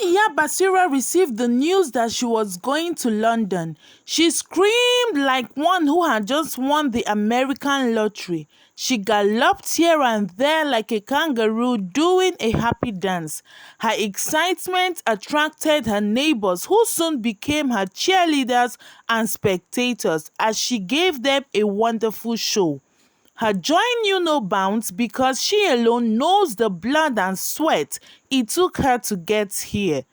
Iya Basirat received the news that she was going to London, she screamed like one who had just won the American lottery. She galloped here and there like a kangaroo doing a happy dance. Her excitement attracted her neighbors, who soon became her cheerleaders and spectators as she gave them a wonderful show. Her joy knew no bounds because she alone knows the blood and sweat it took her to get here.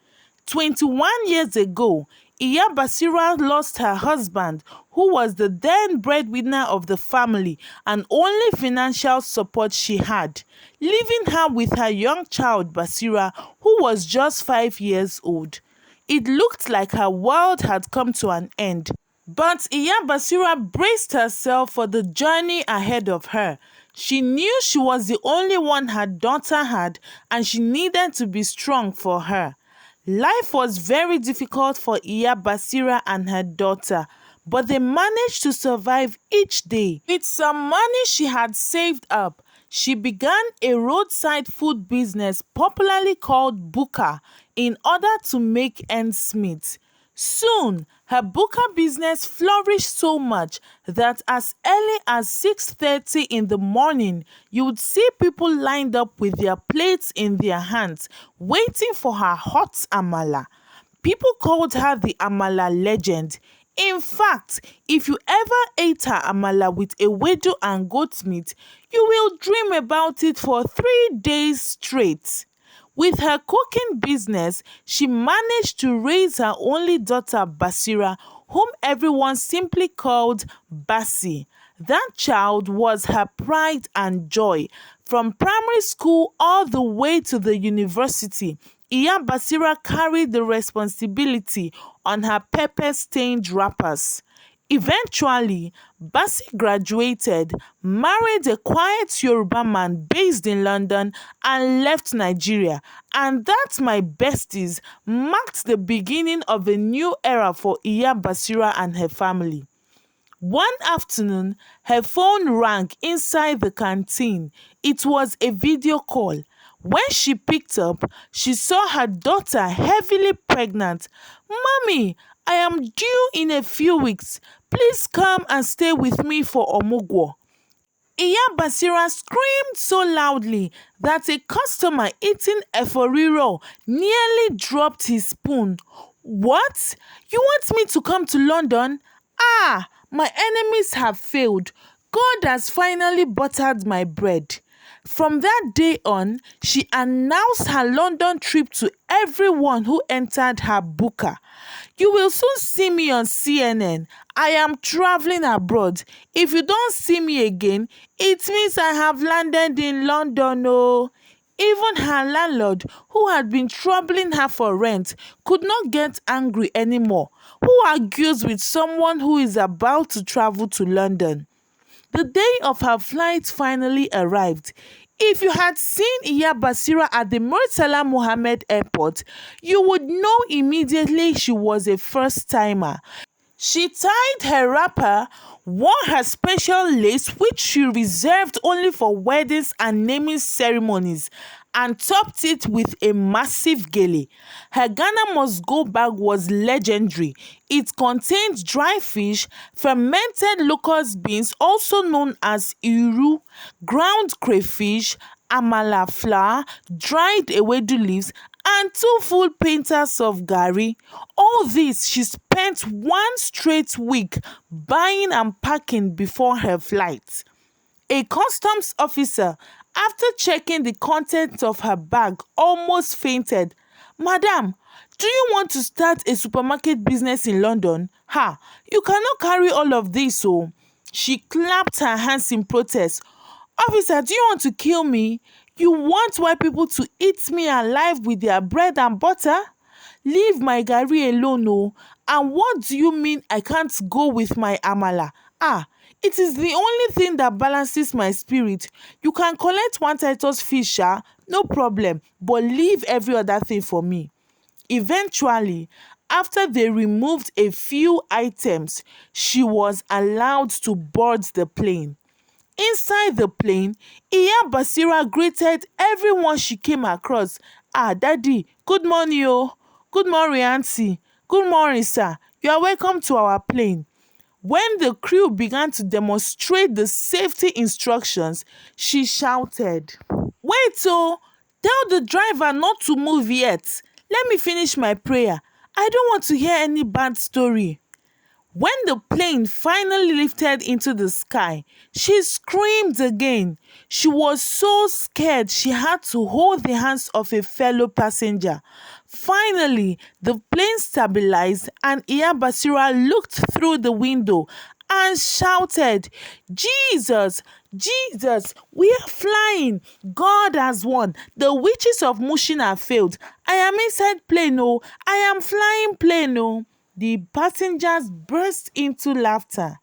21 years ago, Iya Basirat lost her husband, who was the then breadwinner of the family and only financial support she had, leaving her with her young child Basira, who was just 5 years old. It looked like her world had come to an end. But Iya Basirat braced herself for the journey ahead of her. She knew she was the only one her daughter had, and she needed to be strong for her. Life was very difficult for Iya Basirat and her daughter, but they managed to survive each day. With some money she had saved up, she began a roadside food business popularly called buka in order to make ends meet. Soon, her buka business flourished so much that as early as 6:30 in the morning, you would see people lined up with their plates in their hands, waiting for her hot amala. People called her the amala legend. In fact, if you ever ate her amala with ewedu and goat meat, you will dream about it for 3 days straight. With her cooking business, she managed to raise her only daughter Basira, whom everyone simply called Basi. That child was her pride and joy. From primary school all the way to the university, Iya Basirat carried the responsibility on her pepper-stained wrappers. Eventually, Basi graduated, married a quiet Yoruba man based in London, and left Nigeria. And that, my besties, marked the beginning of a new era for Iya Basirat and her family. One afternoon, her phone rang inside the canteen. It was a video call. When she picked up, she saw her daughter heavily pregnant. "Mommy, I am due in a few weeks. Please come and stay with me for omugwo." Iya Basirat screamed so loudly that a customer eating eforiro nearly dropped his spoon. "What? You want me to come to London? Ah, my enemies have failed. God has finally buttered my bread." From that day on, she announced her London trip to everyone who entered her buka. "You will soon see me on CNN. I am traveling abroad. If you don't see me again, it means I have landed in London." Oh. Even her landlord, who had been troubling her for rent, could not get angry anymore. Who argues with someone who is about to travel to London? The day of her flight finally arrived. If you had seen Iya Basirat at the Murtala Mohammed Airport, you would know immediately she was a first-timer. She tied her wrapper, wore her special lace which she reserved only for weddings and naming ceremonies, and topped it with a massive gele. Her Ghana must-go bag was legendary. It contained dry fish, fermented locust beans also known as iru, ground crayfish, amala flour, dried ewedu leaves, and 2 full painters of garri. All this she spent one straight week buying and packing before her flight. A customs officer, after checking the contents of her bag, almost fainted. "Madam, do you want to start a supermarket business in London? Ha, you cannot carry all of this." Oh. She clapped her hands in protest. "Officer, do you want to kill me? You want white people to eat me alive with their bread and butter? Leave my garri alone, oh. And what do you mean I can't go with my amala? Ah, it is the only thing that balances my spirit. You can collect one Titus fish, no problem, but leave every other thing for me." Eventually, after they removed a few items, she was allowed to board the plane. Inside the plane, Iya Basirat greeted everyone she came across. "Ah, Daddy, good morning, oh. Good morning, auntie. Good morning, sir. You are welcome to our plane. When the crew began to demonstrate the safety instructions, she shouted, "Wait, oh, tell the driver not to move yet. Let me finish my prayer. I don't want to hear any bad story." When the plane finally lifted into the sky, she screamed again. She was so scared she had to hold the hands of a fellow passenger. Finally, the plane stabilized and Iya Basirat looked through the window and shouted, "Jesus, Jesus, we are flying. God has won. The witches of Mushin have failed. I am inside plane, oh. I am flying plane, oh." The passengers burst into laughter.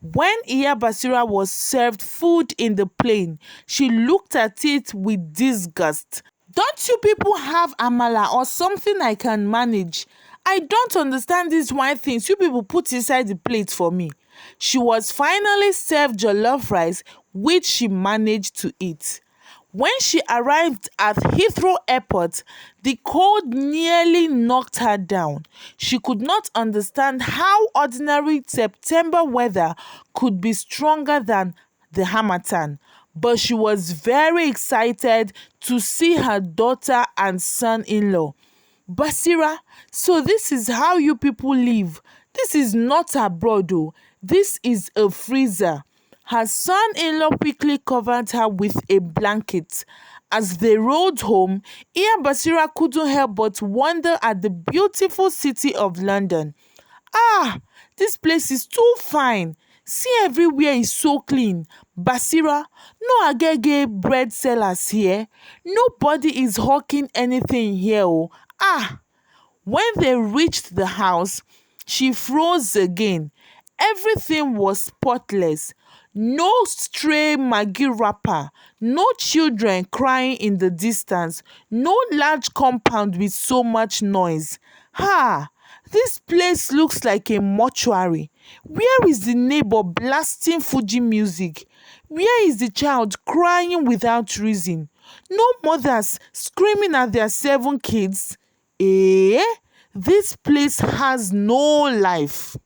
When Iya Basirat was served food in the plane, she looked at it with disgust. "Don't you people have amala or something I can manage? I don't understand these white things you people put inside the plate for me." She was finally served jollof rice, which she managed to eat. When she arrived at Heathrow Airport, the cold nearly knocked her down. She could not understand how ordinary September weather could be stronger than the harmattan, but she was very excited to see her daughter and son-in-law. "Basira, so this is how you people live. This is not abroad, oh. This is a freezer." Her son-in-law quickly covered her with a blanket. As they rode home, Iya Basirat couldn't help but wonder at the beautiful city of London. "Ah, this place is too fine. See, everywhere is so clean. Basira, no agege bread sellers here. Nobody is hawking anything here, oh. Ah." When they reached the house, she froze again. Everything was spotless. No stray Maggi wrapper, no children crying in the distance, no large compound with so much noise. "Ha! This place looks like a mortuary. Where is the neighbor blasting Fuji music? Where is the child crying without reason? No mothers screaming at their 7 kids? Eh? This place has no life."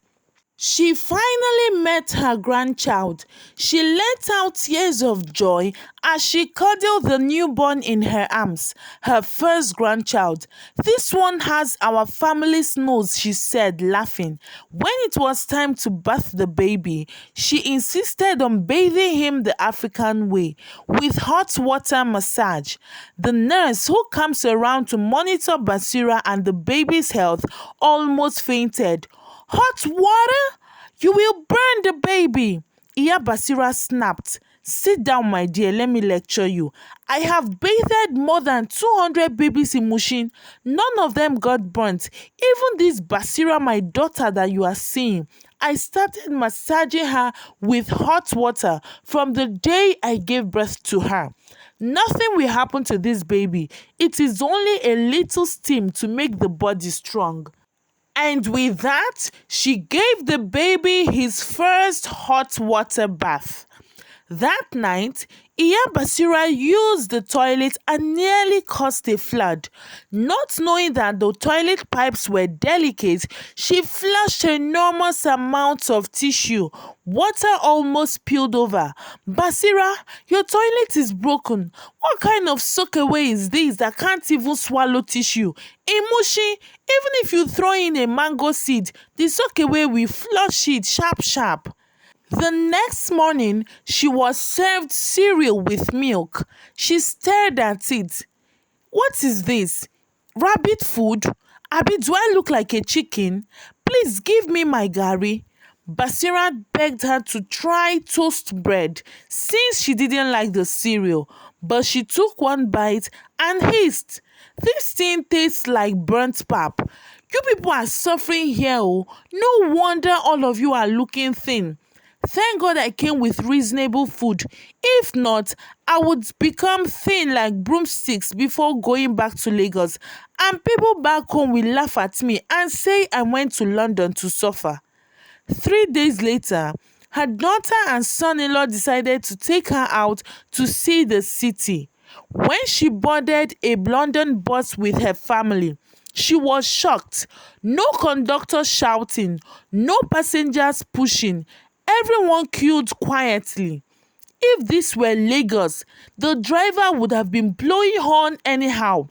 She finally met her grandchild. She let out tears of joy as she cuddled the newborn in her arms, her first grandchild. "This one has our family's nose," she said, laughing. When it was time to bath the baby, she insisted on bathing him the African way, with hot water massage. The nurse who comes around to monitor Basira and the baby's health almost fainted. "Hot water? You will burn the baby!" Iya Basirat snapped. "Sit down, my dear, let me lecture you. I have bathed more than 200 babies in Mushin. None of them got burnt. Even this Basira, my daughter that you are seeing. I started massaging her with hot water from the day I gave birth to her. Nothing will happen to this baby. It is only a little steam to make the body strong." And with that, she gave the baby his first hot water bath. That night, Iya Basirat used the toilet and nearly caused a flood. Not knowing that the toilet pipes were delicate, she flushed enormous amounts of tissue. Water almost spilled over. "Basira, your toilet is broken. What kind of soakaway is this that can't even swallow tissue? In Mushin, even if you throw in a mango seed, the soakaway will flush it sharp sharp." The next morning, she was served cereal with milk. She stared at it. "What is this? Rabbit food? Abi, do I look like a chicken? Please give me my garri." Basirat begged her to try toast bread since she didn't like the cereal, but she took one bite and hissed, "This thing tastes like burnt pap. You people are suffering here, oh. No wonder all of you are looking thin. Thank God I came with reasonable food. If not, I would become thin like broomsticks before going back to Lagos, and people back home will laugh at me and say I went to London to suffer." 3 days later, her daughter and son-in-law decided to take her out to see the city. When she boarded a London bus with her family, She was shocked. No conductor shouting, no passengers pushing. Everyone queued quietly. If this were Lagos, the driver would have been blowing horn anyhow,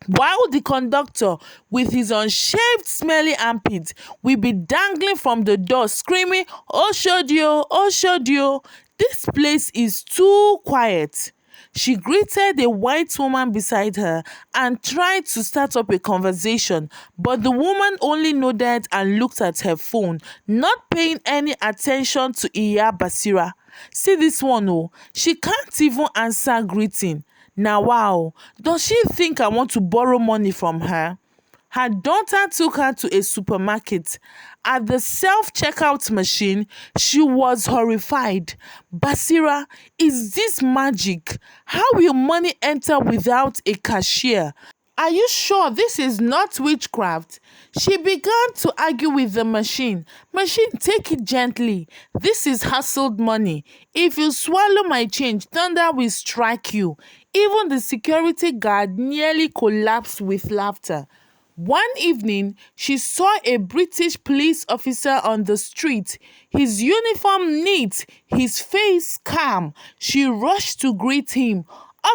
while the conductor, with his unshaved smelly armpit, will be dangling from the door screaming, "Oshodio, Oshodio, this place is too quiet." She greeted a white woman beside her and tried to start up a conversation, but the woman only nodded and looked at her phone, not paying any attention to Iya Basirat. See this one, oh, she can't even answer greeting. Now, wow, does she think I want to borrow money from her? Her daughter took her to a supermarket. At the self-checkout machine, she was horrified. "Basirat, is this magic? How will money enter without a cashier? Are you sure this is not witchcraft?" She began to argue with the machine. "Machine, take it gently. This is hustled money. If you swallow my change, thunder will strike you." Even the security guard nearly collapsed with laughter. One evening, she saw a British police officer on the street, his uniform neat, his face calm. She rushed to greet him.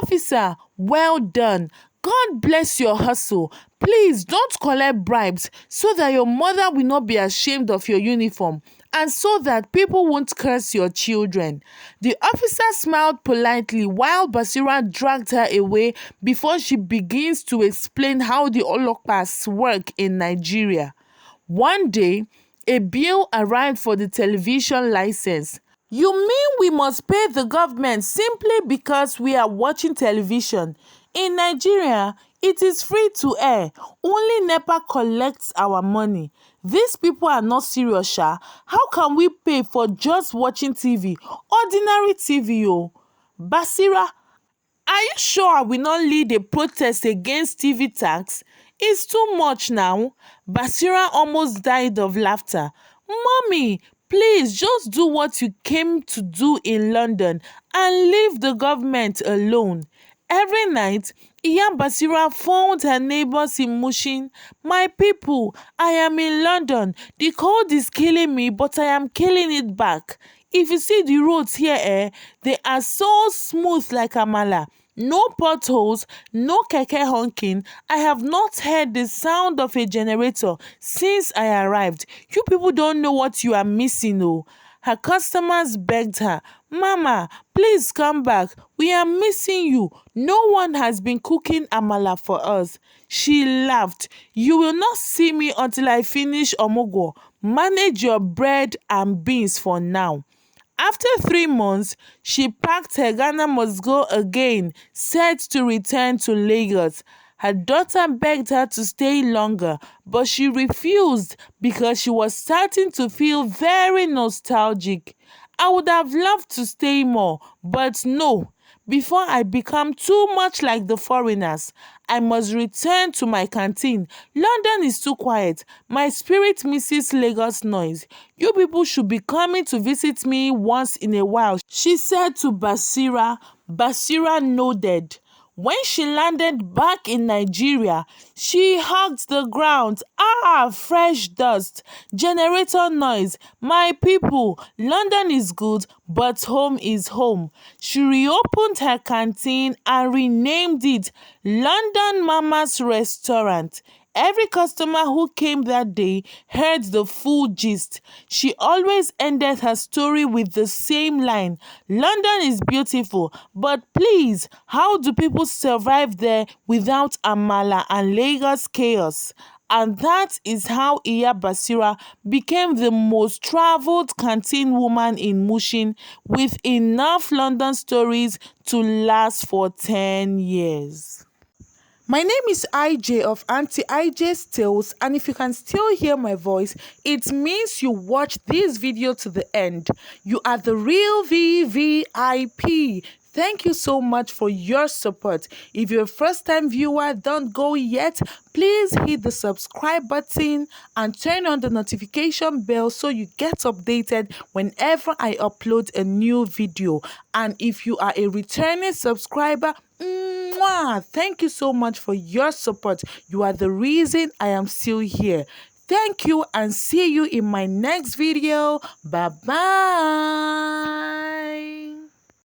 "Officer, well done. God bless your hustle. Please don't collect bribes so that your mother will not be ashamed of your uniform and so that people won't curse your children." The officer smiled politely while Basirat dragged her away before she begins to explain how the Olopas work in Nigeria. One day, a bill arrived for the television license. "You mean we must pay the government simply because we are watching television? In Nigeria, it is free to air. Only NEPA collects our money. These people are not serious, sha. How can we pay for just watching TV? Ordinary TV, oh." "Basirat, are you sure I will not lead a protest against TV tax? It's too much now." Basirat almost died of laughter. "Mommy, please just do what you came to do in London and leave the government alone." Every night, Iya Basirat phoned her neighbors in Mushin. "My people, I am in London. The cold is killing me, but I am killing it back. If you see the roads here, they are so smooth like amala. No potholes, no keke honking. I have not heard the sound of a generator since I arrived. You people don't know what you are missing, oh." Her customers begged her, "Mama, please come back. We are missing you. No one has been cooking amala for us." She laughed. "You will not see me until I finish omugwo. Manage your bread and beans for now." After 3 months, she packed her Ghana must go again, set to return to Lagos. Her daughter begged her to stay longer, but she refused because she was starting to feel very nostalgic. "I would have loved to stay more, but no. Before I become too much like the foreigners, I must return to my canteen. London is too quiet. My spirit misses Lagos noise. You people should be coming to visit me once in a while," she said to Basirat. Basirat nodded. When she landed back in Nigeria, she hugged the ground. "Ah, fresh dust, generator noise. My people, London is good, but home is home." She reopened her canteen and renamed it London Mama's Restaurant. Every customer who came that day heard the full gist. She always ended her story with the same line: "London is beautiful, but please, how do people survive there without amala and Lagos chaos?" And that is how Iya Basirat became the most traveled canteen woman in Mushin, with enough London stories to last for 10 years. My name is IJ of Auntie IJ's Tales, and if you can still hear my voice, it means you watched this video to the end. You are the real VVIP. Thank you so much for your support. If you're a first time viewer, don't go yet. Please hit the subscribe button and turn on the notification bell so you get updated whenever I upload a new video. And if you are a returning subscriber, thank you so much for your support. You are the reason I am still here. Thank you and see you in my next video. Bye bye.